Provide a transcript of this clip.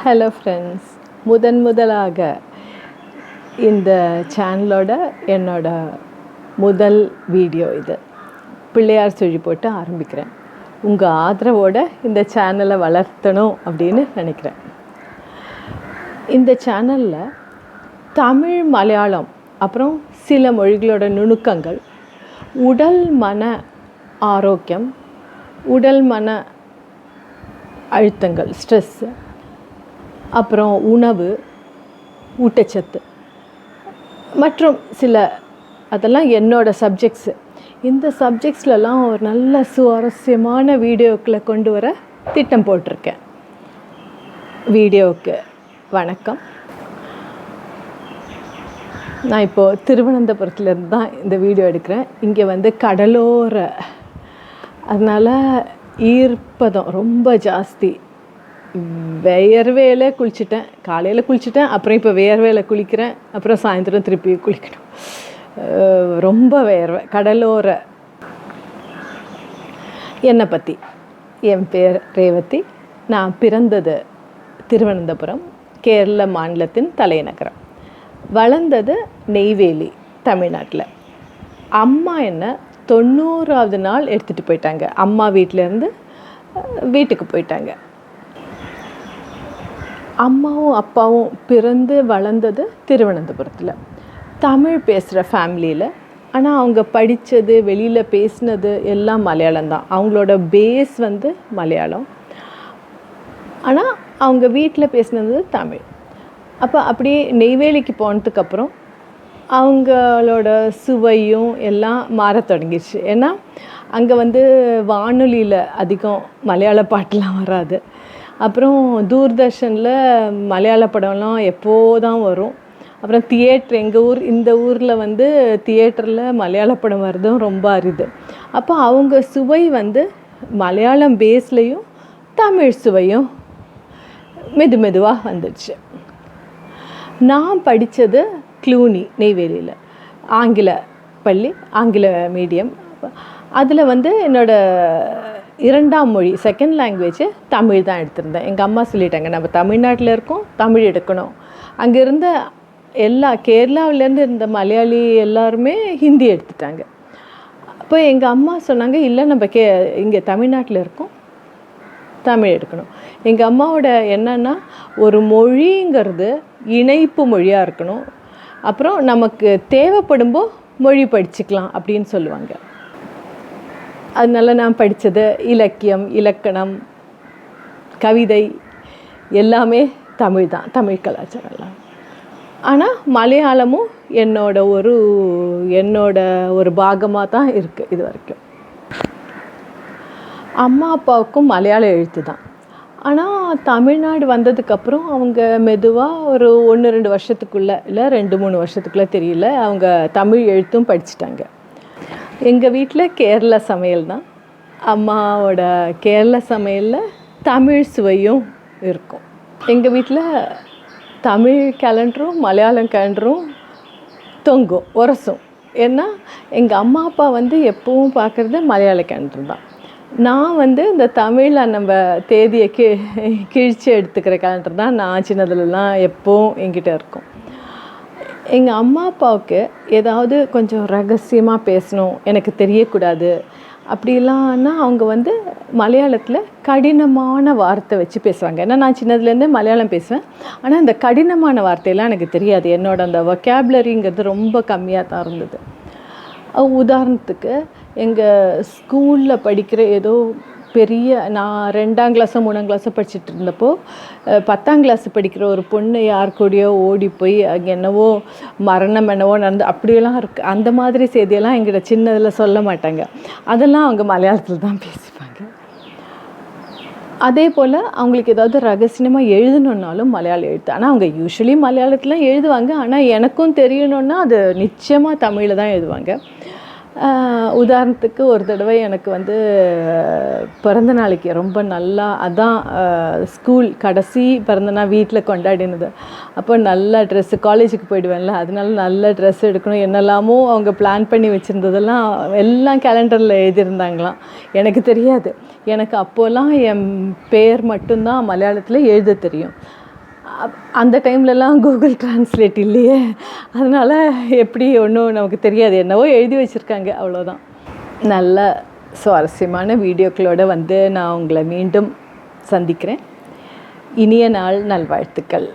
Hello friends, முதலாக இந்த சேனலோட என்னோட முதல் வீடியோ இது. பிள்ளையார் சுழி போட்டு ஆரம்பிக்கிறேன். உங்கள் ஆதரவோடு இந்த சேனலை வளர்த்தணும் அப்படின்னு நினைக்கிறேன். இந்த சேனலில் தமிழ், மலையாளம், அப்புறம் சில மொழிகளோட நுணுக்கங்கள், உடல் மன ஆரோக்கியம், உடல் மன அழுத்தங்கள், ஸ்ட்ரெஸ்ஸு, அப்புறம் உணவு, ஊட்டச்சத்து மற்றும் சில அதெல்லாம் என்னோடய சப்ஜெக்ட்ஸு. இந்த சப்ஜெக்ட்ஸ்லலாம் ஒரு நல்ல சுவாரஸ்யமான வீடியோக்களை கொண்டு வர திட்டம் போட்டிருக்கேன். வீடியோவுக்கு வணக்கம். நான் இப்போது திருவனந்தபுரத்துலேருந்து தான் இந்த வீடியோ எடுக்கிறேன். இங்கே கடலோர, அதனால் ஈர்ப்பதம் ரொம்ப ஜாஸ்தி. வேர்வையில் குளிச்சிட்டேன், காலையில் குளிச்சிட்டேன், அப்புறம் இப்போ வேர்வையில் குளிக்கிறேன், அப்புறம் சாயந்தரம் திருப்பி குளிக்கணும். ரொம்ப வேர்வை. கடலோர. என்னை பற்றி, என் பேர் ரேவதி. நான் பிறந்தது திருவனந்தபுரம், கேரள மாநிலத்தின் தலைநகரம். வளர்ந்தது நெய்வேலி, தமிழ்நாட்டில். அம்மா என்னை 90வது நாள் எடுத்துகிட்டு போயிட்டாங்க. அம்மா வீட்டிலேருந்து வீட்டுக்கு போயிட்டாங்க. அம்மாவும் அப்பாவும் பிறந்து வளர்ந்தது திருவனந்தபுரத்தில், தமிழ் பேசுகிற ஃபேமிலியில். ஆனால் அவங்க படித்தது, வெளியில் பேசினது எல்லாம் மலையாளம் தான். அவங்களோட பேஸ் மலையாளம், ஆனால் அவங்க வீட்டில் பேசினது தமிழ். அப்போ அப்படியே நெய்வேலிக்கு போனதுக்கப்புறம் அவங்களோட சுவையும் எல்லாம் மாற தொடங்கிடுச்சு. ஏன்னா அங்கே வானொலியில் அதிகம் மலையாள பாட்டெலாம் வராது. அப்புறம் தூர்தர்ஷனில் மலையாள படம்லாம் எப்போதான் வரும். அப்புறம் தியேட்ரு, எங்கள் ஊர், இந்த ஊரில் தியேட்டரில் மலையாள படம் வர்றதும் ரொம்ப அரிது. அப்போ அவங்க சுவை மலையாளம் பேஸ்லேயும் தமிழ் சுவையும் மெதுவாக வந்துடுச்சு. நான் படித்தது க்ளூனி, நெய்வேலியில், ஆங்கில பள்ளி, ஆங்கில மீடியம். அதில் என்னோடய 2ஆம் மொழி, செகண்ட் லாங்குவேஜ் தமிழ் தான் எடுத்திருந்தேன். எங்கள் அம்மா சொல்லிட்டாங்க, நம்ம தமிழ்நாட்டில் இருக்கோம், தமிழ் எடுக்கணும். அங்கே இருந்த கேரளாவிலேருந்து இருந்த மலையாளி எல்லாருமே ஹிந்தி எடுத்துட்டாங்க. அப்போ எங்கள் அம்மா சொன்னாங்க, இல்லை நம்ம இங்கே தமிழ்நாட்டில் இருக்கோம், தமிழ் எடுக்கணும். எங்கள் அம்மாவோட என்னன்னா, ஒரு மொழிங்கிறது இணைப்பு மொழியாக இருக்கணும், அப்புறம் நமக்கு தேவைப்படும்போது மொழி படிச்சுக்கலாம் அப்படின்னு சொல்லுவாங்க. அதனால நான் படித்தது இலக்கியம், இலக்கணம், கவிதை எல்லாமே தமிழ் தான், தமிழ் கலாச்சாரம்லாம். ஆனால் மலையாளமும் என்னோட ஒரு பாகமாக தான் இருக்குது இது வரைக்கும். அம்மா அப்பாவுக்கும் மலையாள எழுத்து தான். ஆனால் தமிழ்நாடு வந்ததுக்கப்புறம் அவங்க மெதுவாக ஒரு 1-2 வருஷத்துக்குள்ளே, இல்லை 2-3 வருஷத்துக்குள்ளே தெரியல, அவங்க தமிழ் எழுத்தும் படிச்சுட்டாங்க. எங்கள் வீட்டில் கேரள சமையல் தான். அம்மாவோட கேரள சமையலில் தமிழ் சுவையும் இருக்கும். எங்கள் வீட்டில் தமிழ் கேலண்டரும் மலையாளம் கேலண்டரும் தொங்கும், உரசும். ஏன்னா எங்கள் அம்மா அப்பா எப்பவும் பார்க்குறது மலையாள கேலண்டர் தான். நான் இந்த தமிழில் நம்ம தேதியை கிழிச்சு எடுத்துக்கிற கேலண்டர் தான் நான் சின்னதுலலாம் எப்போவும் என்கிட்ட இருக்கும். எங்கள் அம்மா அப்பாவுக்கு ஏதாவது கொஞ்சம் ரகசியமாக பேசணும், எனக்கு தெரியக்கூடாது அப்படிலான்னா அவங்க மலையாளத்தில் கடினமான வார்த்தை வச்சு பேசுவாங்க. ஏன்னா நான் சின்னதுலேருந்தே மலையாளம் பேசுவேன், ஆனால் இந்த கடினமான வார்த்தையெல்லாம் எனக்கு தெரியாது. என்னோட அந்த வொக்காபுலரிங்கிறது ரொம்ப கம்மியாக தான் இருந்தது. உதாரணத்துக்கு எங்கள் ஸ்கூலில் படிக்கிற ஏதோ பெரிய, நான் 2ஆம் கிளாஸோ 3ஆம் கிளாஸோ படிச்சுட்டு இருந்தப்போ 10ஆம் கிளாஸ் படிக்கிற ஒரு பொண்ணு யார் கூடயோ ஓடி போய் அங்கே என்னவோ மரணம் என்னவோ நடந்து அப்படியெல்லாம் இருக்குது. அந்த மாதிரி செய்தியெல்லாம் எங்கிட்ட சின்னதில் சொல்ல மாட்டாங்க. அதெல்லாம் அவங்க மலையாளத்தில் தான் பேசிப்பாங்க. அதே போல் அவங்களுக்கு ஏதாவது ரகசியமாக எழுதணுன்னாலும் மலையாள எழுத்து. ஆனால் அவங்க யூஸ்வலி மலையாளத்தில் எழுதுவாங்க, ஆனால் எனக்கும் தெரியணுன்னா அது நிச்சயமாக தமிழில் தான் எழுதுவாங்க. உதாரணத்துக்கு ஒரு தடவை எனக்கு பிறந்த நாளைக்கு ரொம்ப நல்லா, அதான் ஸ்கூல் கடைசி பிறந்தநாள் வீட்டில் கொண்டாடினது. அப்போ நல்ல ட்ரெஸ்ஸு, காலேஜுக்கு போயிடுவேன்ல, அதனால நல்ல ட்ரெஸ் எடுக்கணும், என்னெல்லாமோ அவங்க பிளான் பண்ணி வச்சுருந்ததெல்லாம் எல்லாம் கேலண்டரில் எழுதியிருந்தாங்களாம். எனக்கு தெரியாது. எனக்கு அப்போல்லாம் என் பேர் மட்டும்தான் மலையாளத்தில் எழுத தெரியும். அந்த டைம்லலாம் கூகுள் டிரான்ஸ்லேட் இல்லையே, அதனால் எப்படி ஒன்றும் நமக்கு தெரியாது. என்னவோ எழுதி வச்சுருக்காங்க, அவ்வளோதான். நல்ல சுவாரஸ்யமான வீடியோக்களோடு வந்து நான் உங்களை மீண்டும் சந்திக்கிறேன். இனிய நாள் நல்வாழ்த்துக்கள்.